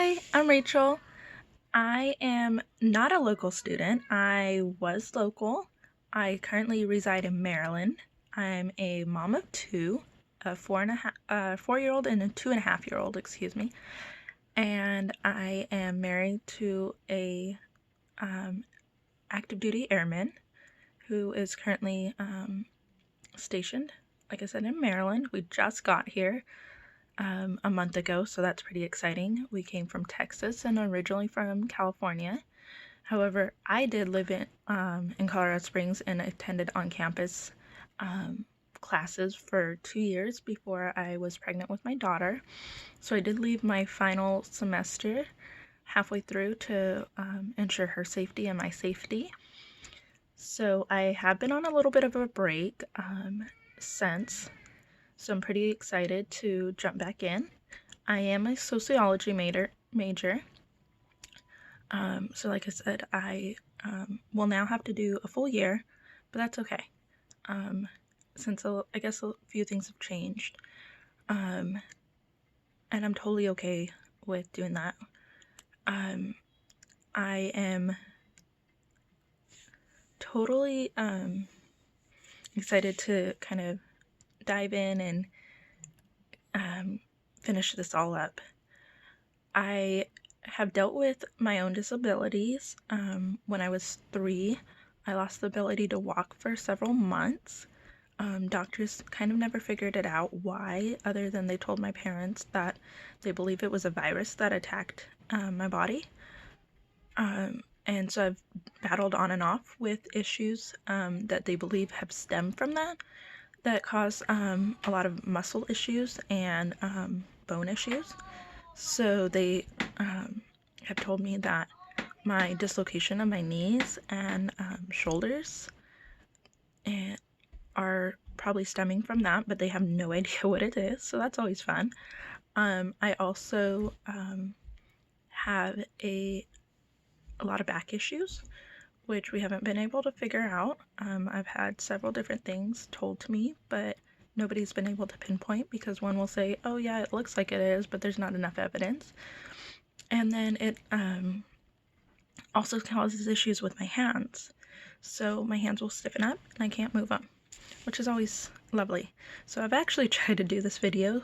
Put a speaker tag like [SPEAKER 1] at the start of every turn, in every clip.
[SPEAKER 1] Hi, I'm Rachel. I am not a local student. I was local. I currently reside in Maryland. I'm a mom of two, a 4-year-old and a 2.5-year-old, excuse me. And I am married to a active duty airman who is currently stationed, like I said, in Maryland. We just got here a month ago, so that's pretty exciting. We came from Texas and originally from California. However, I did live in Colorado Springs and attended on-campus classes for 2 years before I was pregnant with my daughter. So I did leave my final semester halfway through to ensure her safety and my safety. So I have been on a little bit of a break since. So I'm pretty excited to jump back in. I am a sociology major. So like I said, I will now have to do a full year, but that's okay. Since I guess a few things have changed. And I'm totally okay with doing that. I am totally excited to kind of dive in and finish this all up. I have dealt with my own disabilities. When I was 3, I lost the ability to walk for several months. Doctors kind of never figured it out why, other than they told my parents that they believe it was a virus that attacked my body. And so I've battled on and off with issues that they believe have stemmed from that cause a lot of muscle issues and bone issues. So they have told me that my dislocation of my knees and shoulders are probably stemming from that, but they have no idea what it is, so that's always fun. I also have a lot of back issues, which we haven't been able to figure out. I've had several different things told to me, but nobody's been able to pinpoint because one will say, oh yeah, it looks like it is, but there's not enough evidence. And then it also causes issues with my hands. So my hands will stiffen up and I can't move them, which is always lovely. So I've actually tried to do this video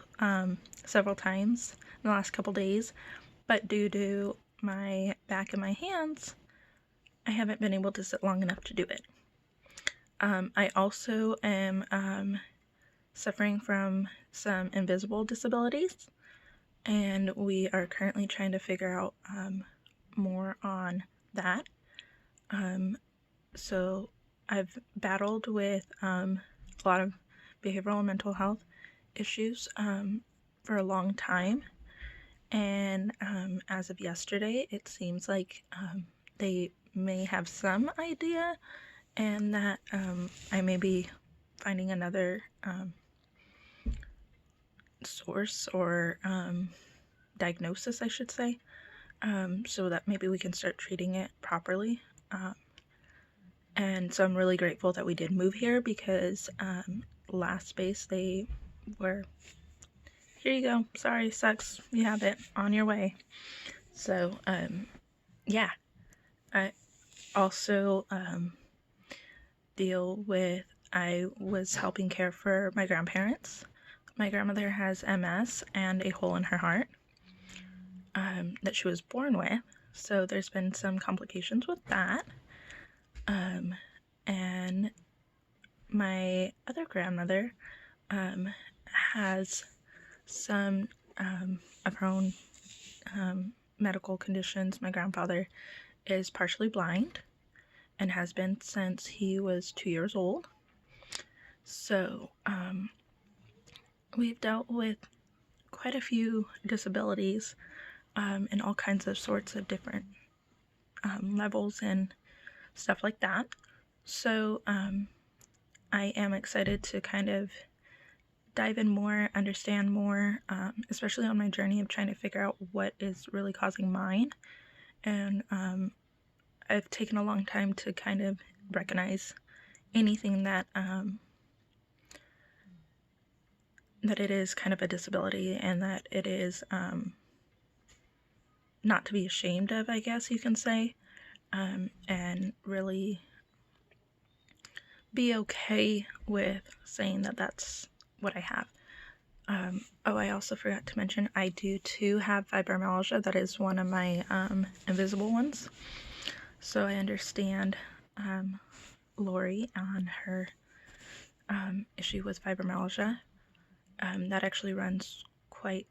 [SPEAKER 1] several times in the last couple days, but due to my back and my hands, I haven't been able to sit long enough to do it. I also am suffering from some invisible disabilities, and we are currently trying to figure out more on that. So I've battled with a lot of behavioral and mental health issues for a long time, and as of yesterday, it seems like they may have some idea, and that I may be finding another source or diagnosis, I should say, so that maybe we can start treating it properly. And so I'm really grateful that we did move here because last space they were, here you go, sorry, sucks, you have it, on your way. So yeah, I also deal with, I was helping care for my grandparents. My grandmother has MS and a hole in her heart that she was born with, so there's been some complications with that. And my other grandmother has some of her own medical conditions. My grandfather is partially blind and has been since he was 2 years old. So we've dealt with quite a few disabilities in all kinds of sorts of different levels and stuff like that. So I am excited to kind of dive in more, understand more, especially on my journey of trying to figure out what is really causing mine. And I've taken a long time to kind of recognize anything that that it is kind of a disability and that it is not to be ashamed of, I guess you can say, and really be okay with saying that that's what I have. I also forgot to mention I do too have fibromyalgia. That is one of my invisible ones. So I understand Lori on her issue with fibromyalgia. That actually runs quite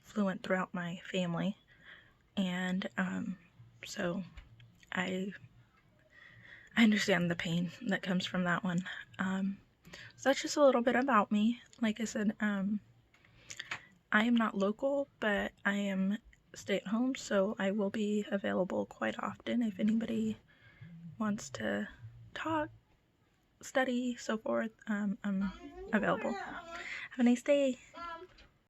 [SPEAKER 1] fluent throughout my family, and so I understand the pain that comes from that one. So that's just a little bit about me. Like I said, I am not local, but I am stay at home, so I will be available quite often if anybody wants to talk, study, so forth. I'm available. Have a nice day.